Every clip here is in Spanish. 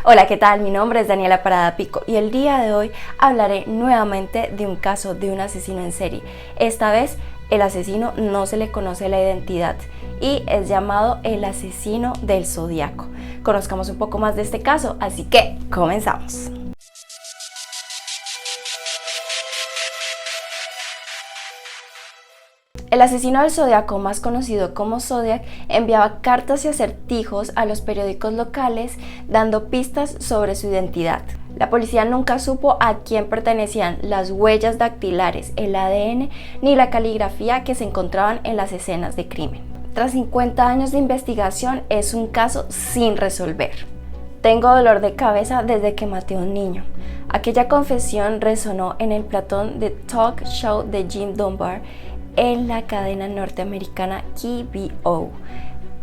Hola, ¿qué tal? Mi nombre es Daniela Parada Pico y el día de hoy hablaré nuevamente de un caso de un asesino en serie. Esta vez el asesino no se le conoce la identidad y es llamado el asesino del Zodiaco. Conozcamos un poco más de este caso, así que comenzamos. El asesino del Zodiaco, más conocido como Zodiac, enviaba cartas y acertijos a los periódicos locales dando pistas sobre su identidad. La policía nunca supo a quién pertenecían las huellas dactilares, el ADN ni la caligrafía que se encontraban en las escenas de crimen. Tras 50 años de investigación, es un caso sin resolver. Tengo dolor de cabeza desde que maté a un niño. Aquella confesión resonó en el platón de talk show de Jim Dunbar en la cadena norteamericana KBO.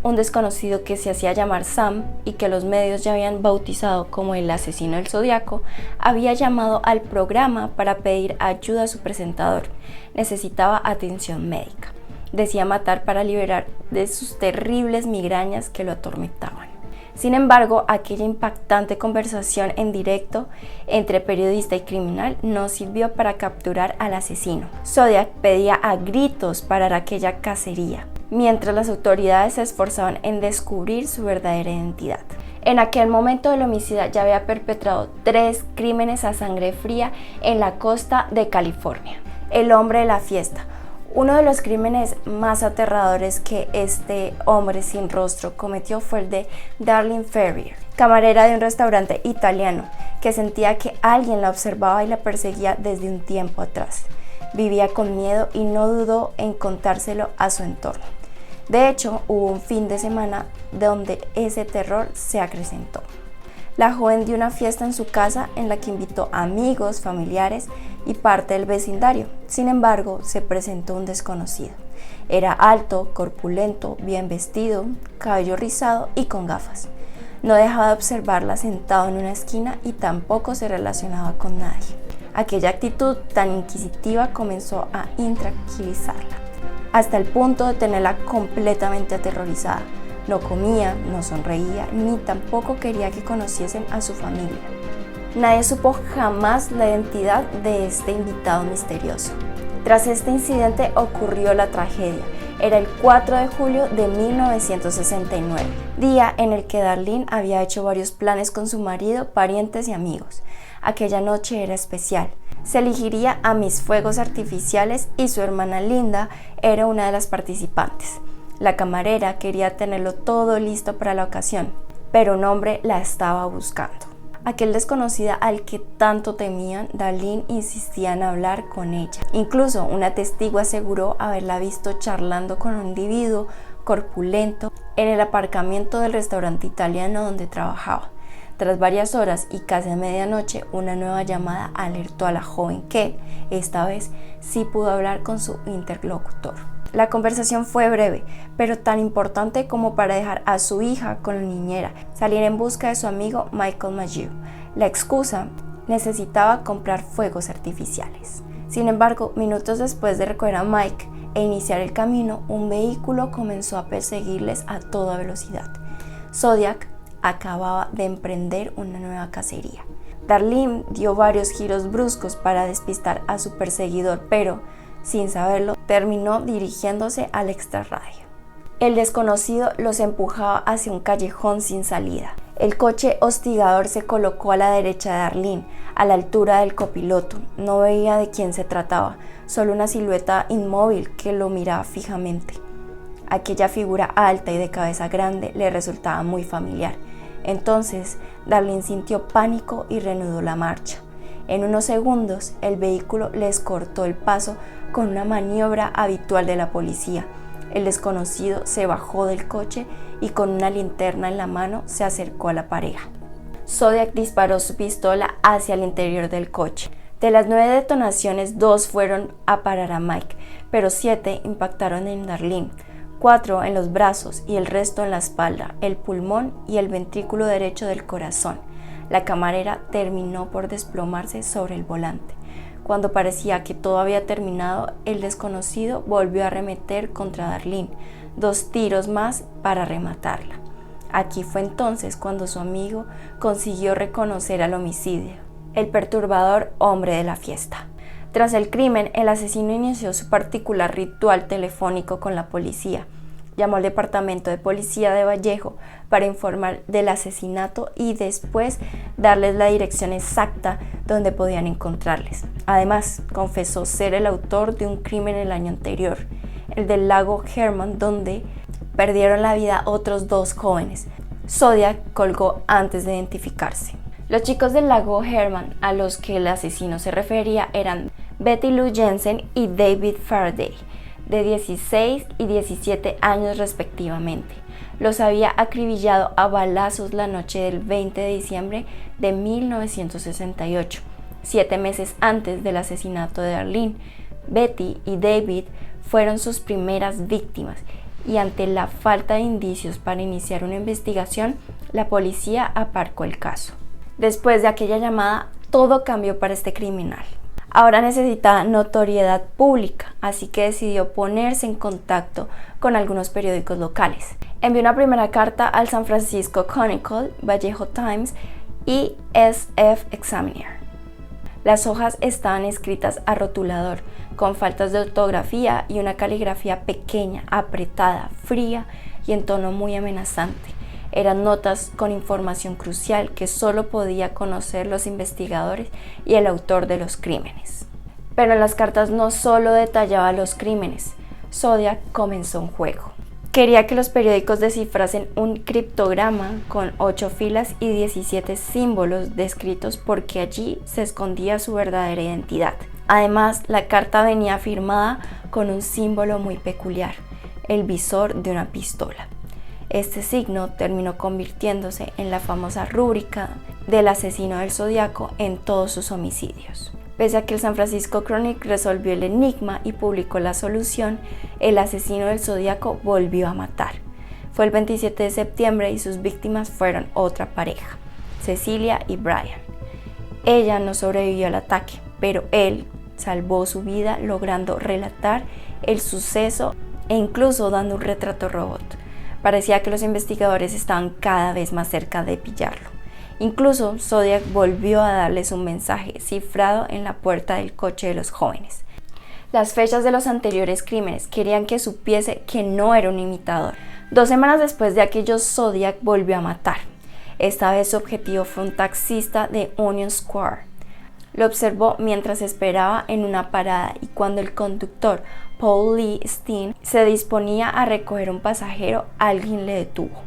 Un desconocido que se hacía llamar Sam y que los medios ya habían bautizado como el asesino del Zodiaco, había llamado al programa para pedir ayuda a su presentador. Necesitaba atención médica. Decía matar para liberar de sus terribles migrañas que lo atormentaban. Sin embargo, aquella impactante conversación en directo entre periodista y criminal no sirvió para capturar al asesino. Zodiac pedía a gritos parar aquella cacería, mientras las autoridades se esforzaban en descubrir su verdadera identidad. En aquel momento el homicida ya había perpetrado 3 crímenes a sangre fría en la costa de California. El hombre de la fiesta. Uno de los crímenes más aterradores que este hombre sin rostro cometió fue el de Darlene Ferrier, camarera de un restaurante italiano, que sentía que alguien la observaba y la perseguía desde un tiempo atrás. Vivía con miedo y no dudó en contárselo a su entorno. De hecho, hubo un fin de semana donde ese terror se acrecentó. La joven dio una fiesta en su casa en la que invitó amigos, familiares y parte del vecindario. Sin embargo, se presentó un desconocido. Era alto, corpulento, bien vestido, cabello rizado y con gafas. No dejaba de observarla sentado en una esquina y tampoco se relacionaba con nadie. Aquella actitud tan inquisitiva comenzó a intranquilizarla, hasta el punto de tenerla completamente aterrorizada. No comía, no sonreía, ni tampoco quería que conociesen a su familia. Nadie supo jamás la identidad de este invitado misterioso. Tras este incidente ocurrió la tragedia. Era el 4 de julio de 1969, día en el que Darlene había hecho varios planes con su marido, parientes y amigos. Aquella noche era especial. Se elegiría a mis fuegos artificiales y su hermana Linda era una de las participantes. La camarera quería tenerlo todo listo para la ocasión, pero un hombre la estaba buscando. Aquel desconocido al que tanto temían, Darlene insistía en hablar con ella. Incluso una testigo aseguró haberla visto charlando con un individuo corpulento en el aparcamiento del restaurante italiano donde trabajaba. Tras varias horas y casi a medianoche, una nueva llamada alertó a la joven que, esta vez, sí pudo hablar con su interlocutor. La conversación fue breve, pero tan importante como para dejar a su hija con la niñera, salir en busca de su amigo Michael Maggio. La excusa: necesitaba comprar fuegos artificiales. Sin embargo, minutos después de recoger a Mike e iniciar el camino, un vehículo comenzó a perseguirles a toda velocidad. Zodiac acababa de emprender una nueva cacería. Darlene dio varios giros bruscos para despistar a su perseguidor, pero, sin saberlo, terminó dirigiéndose al extrarradio. El desconocido los empujaba hacia un callejón sin salida. El coche hostigador se colocó a la derecha de Darlene, a la altura del copiloto. No veía de quién se trataba, solo una silueta inmóvil que lo miraba fijamente. Aquella figura alta y de cabeza grande le resultaba muy familiar. Entonces, Darlene sintió pánico y reanudó la marcha. En unos segundos, el vehículo les cortó el paso con una maniobra habitual de la policía. El desconocido se bajó del coche y con una linterna en la mano se acercó a la pareja. Zodiac disparó su pistola hacia el interior del coche. De las 9 detonaciones, 2 fueron a parar a Mike, pero 7 impactaron en Darlene. 4 en los brazos y el resto en la espalda, el pulmón y el ventrículo derecho del corazón. La camarera terminó por desplomarse sobre el volante. Cuando parecía que todo había terminado, el desconocido volvió a arremeter contra Darlene, 2 tiros más para rematarla. Aquí fue entonces cuando su amigo consiguió reconocer al homicidio, el perturbador hombre de la fiesta. Tras el crimen, el asesino inició su particular ritual telefónico con la policía. Llamó al departamento de policía de Vallejo para informar del asesinato y después darles la dirección exacta donde podían encontrarles. Además, confesó ser el autor de un crimen el año anterior, el del lago Herman, donde perdieron la vida otros 2 jóvenes. Zodiac colgó antes de identificarse. Los chicos del lago Herman a los que el asesino se refería eran Betty Lou Jensen y David Faraday, de 16 y 17 años respectivamente. Los había acribillado a balazos la noche del 20 de diciembre de 1968, 7 meses antes del asesinato de Arlene. Betty y David fueron sus primeras víctimas y ante la falta de indicios para iniciar una investigación, la policía aparcó el caso. Después de aquella llamada, todo cambió para este criminal. Ahora necesitaba notoriedad pública, así que decidió ponerse en contacto con algunos periódicos locales. Envió una primera carta al San Francisco Chronicle, Vallejo Times y SF Examiner. Las hojas estaban escritas a rotulador, con faltas de ortografía y una caligrafía pequeña, apretada, fría y en tono muy amenazante. Eran notas con información crucial que solo podía conocer los investigadores y el autor de los crímenes. Pero en las cartas no solo detallaba los crímenes. Zodiac comenzó un juego. Quería que los periódicos descifrasen un criptograma con 8 filas y 17 símbolos descritos porque allí se escondía su verdadera identidad. Además, la carta venía firmada con un símbolo muy peculiar, el visor de una pistola. Este signo terminó convirtiéndose en la famosa rúbrica del asesino del Zodíaco en todos sus homicidios. Pese a que el San Francisco Chronicle resolvió el enigma y publicó la solución, el asesino del Zodíaco volvió a matar. Fue el 27 de septiembre y sus víctimas fueron otra pareja, Cecilia y Brian. Ella no sobrevivió al ataque, pero él salvó su vida logrando relatar el suceso e incluso dando un retrato robot. Parecía que los investigadores estaban cada vez más cerca de pillarlo. Incluso Zodiac volvió a darles un mensaje cifrado en la puerta del coche de los jóvenes. Las fechas de los anteriores crímenes querían que supiese que no era un imitador. 2 semanas después de aquellos, Zodiac volvió a matar. Esta vez su objetivo fue un taxista de Union Square. Lo observó mientras esperaba en una parada y cuando el conductor Paul Lee Steen se disponía a recoger un pasajero, alguien le detuvo.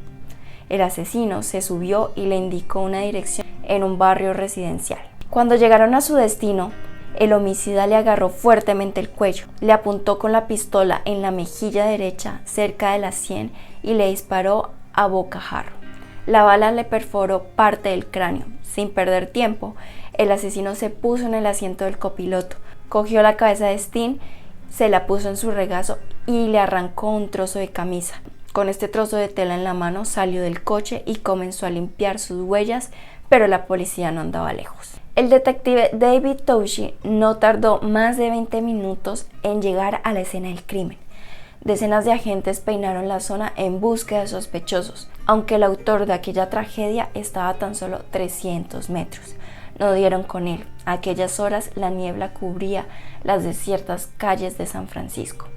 El asesino se subió y le indicó una dirección en un barrio residencial. Cuando llegaron a su destino, el homicida le agarró fuertemente el cuello, le apuntó con la pistola en la mejilla derecha cerca de la sien y le disparó a bocajarro. La bala le perforó parte del cráneo. Sin perder tiempo, el asesino se puso en el asiento del copiloto, cogió la cabeza de Steen, se la puso en su regazo y le arrancó un trozo de camisa. Con este trozo de tela en la mano salió del coche y comenzó a limpiar sus huellas, pero la policía no andaba lejos. El detective David Toschi no tardó más de 20 minutos en llegar a la escena del crimen. Decenas de agentes peinaron la zona en búsqueda de sospechosos, aunque el autor de aquella tragedia estaba a tan solo 300 metros. No dieron con él. A aquellas horas la niebla cubría las desiertas calles de San Francisco.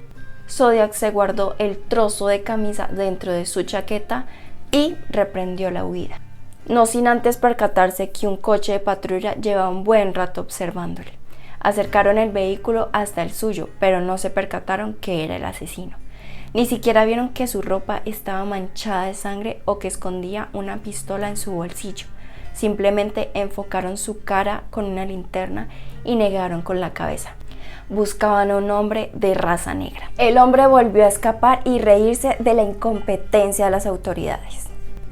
Zodiac se guardó el trozo de camisa dentro de su chaqueta y reprendió la huida, no sin antes percatarse que un coche de patrulla llevaba un buen rato observándole. Acercaron el vehículo hasta el suyo, pero no se percataron que era el asesino. Ni siquiera vieron que su ropa estaba manchada de sangre o que escondía una pistola en su bolsillo. Simplemente enfocaron su cara con una linterna y negaron con la cabeza. Buscaban a un hombre de raza negra. El hombre volvió a escapar y reírse de la incompetencia de las autoridades.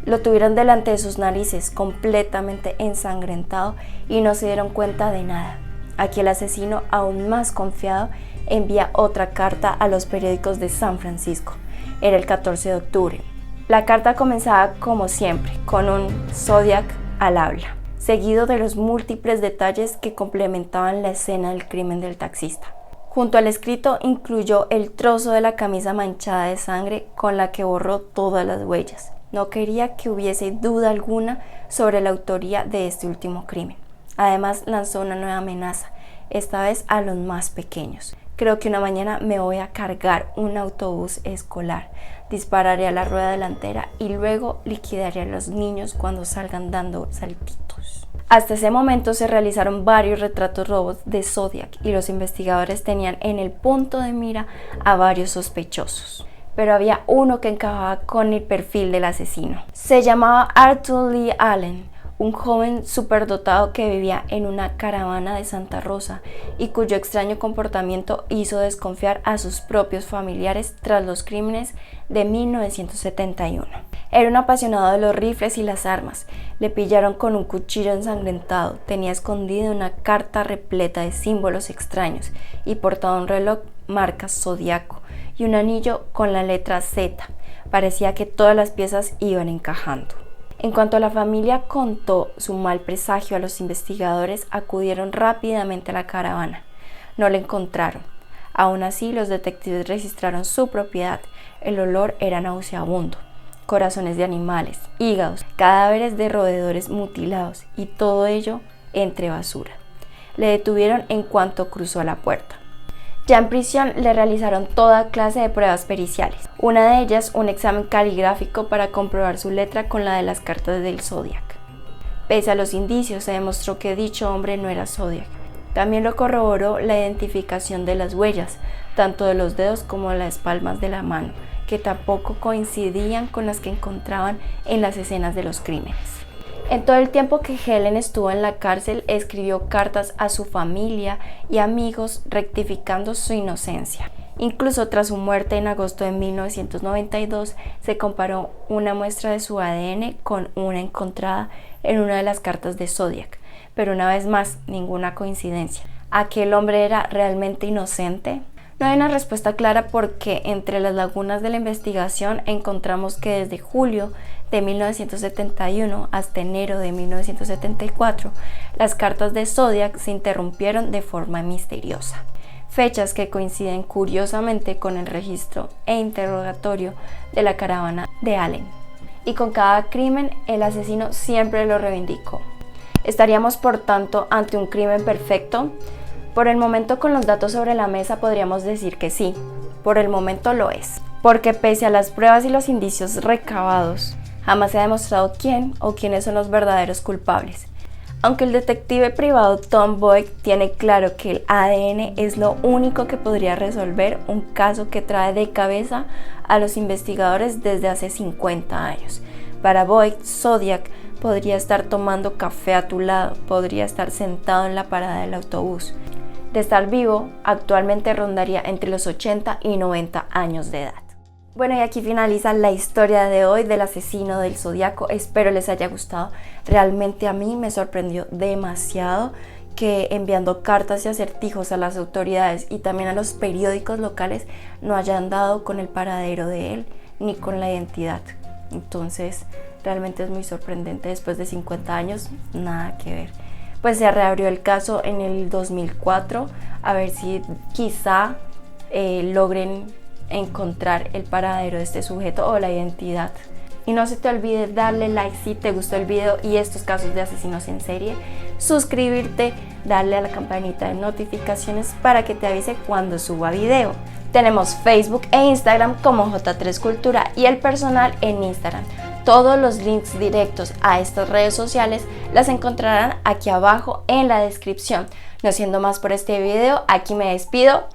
Lo tuvieron delante de sus narices, completamente ensangrentado, y no se dieron cuenta de nada. Aquí el asesino, aún más confiado, envía otra carta a los periódicos de San Francisco. Era el 14 de octubre. La carta comenzaba como siempre, con un Zodiac al habla, seguido de los múltiples detalles que complementaban la escena del crimen del taxista. Junto al escrito incluyó el trozo de la camisa manchada de sangre con la que borró todas las huellas. No quería que hubiese duda alguna sobre la autoría de este último crimen. Además, lanzó una nueva amenaza, esta vez a los más pequeños. Creo que una mañana me voy a cargar un autobús escolar, dispararé a la rueda delantera y luego liquidaré a los niños cuando salgan dando saltitos. Hasta ese momento se realizaron varios retratos robots de Zodiac y los investigadores tenían en el punto de mira a varios sospechosos. Pero había uno que encajaba con el perfil del asesino. Se llamaba Arthur Lee Allen, un joven superdotado que vivía en una caravana de Santa Rosa y cuyo extraño comportamiento hizo desconfiar a sus propios familiares tras los crímenes de 1971. Era un apasionado de los rifles y las armas. Le pillaron con un cuchillo ensangrentado, tenía escondida una carta repleta de símbolos extraños y portaba un reloj marca Zodiaco y un anillo con la letra Z. Parecía que todas las piezas iban encajando. En cuanto la familia contó su mal presagio a los investigadores, acudieron rápidamente a la caravana. No le encontraron. Aún así, los detectives registraron su propiedad. El olor era nauseabundo. Corazones de animales, hígados, cadáveres de roedores mutilados y todo ello entre basura. Le detuvieron en cuanto cruzó la puerta. Ya en prisión le realizaron toda clase de pruebas periciales, una de ellas un examen caligráfico para comprobar su letra con la de las cartas del Zodiac. Pese a los indicios, se demostró que dicho hombre no era Zodiac. También lo corroboró la identificación de las huellas, tanto de los dedos como de las palmas de la mano, que tampoco coincidían con las que encontraban en las escenas de los crímenes. En todo el tiempo que Helen estuvo en la cárcel, escribió cartas a su familia y amigos rectificando su inocencia. Incluso tras su muerte en agosto de 1992, se comparó una muestra de su ADN con una encontrada en una de las cartas de Zodiac. Pero una vez más, ninguna coincidencia. ¿Aquel hombre era realmente inocente? No hay una respuesta clara porque entre las lagunas de la investigación encontramos que desde julio de 1971 hasta enero de 1974, las cartas de Zodiac se interrumpieron de forma misteriosa. Fechas que coinciden curiosamente con el registro e interrogatorio de la caravana de Allen. Y con cada crimen, el asesino siempre lo reivindicó. ¿Estaríamos, por tanto, ante un crimen perfecto? Por el momento, con los datos sobre la mesa, podríamos decir que sí. Por el momento lo es. Porque pese a las pruebas y los indicios recabados, jamás se ha demostrado quién o quiénes son los verdaderos culpables. Aunque el detective privado Tom Boyd tiene claro que el ADN es lo único que podría resolver un caso que trae de cabeza a los investigadores desde hace 50 años. Para Boyd, Zodiac podría estar tomando café a tu lado, podría estar sentado en la parada del autobús. De estar vivo, actualmente rondaría entre los 80 y 90 años de edad. Bueno, y aquí finaliza la historia de hoy del asesino del Zodiaco. Espero les haya gustado. Realmente a mí me sorprendió demasiado que enviando cartas y acertijos a las autoridades y también a los periódicos locales no hayan dado con el paradero de él ni con la identidad. Entonces, realmente es muy sorprendente. Después de 50 años, nada que ver. Pues se reabrió el caso en el 2004, a ver si quizá logren encontrar el paradero de este sujeto o la identidad. Y no se te olvide darle like si te gustó el video y estos casos de asesinos en serie, suscribirte, darle a la campanita de notificaciones para que te avise cuando suba video. Tenemos Facebook e Instagram como J3 Cultura y el personal en Instagram. Todos los links directos a estas redes sociales las encontrarán aquí abajo en la descripción. No siendo más por este video, aquí me despido.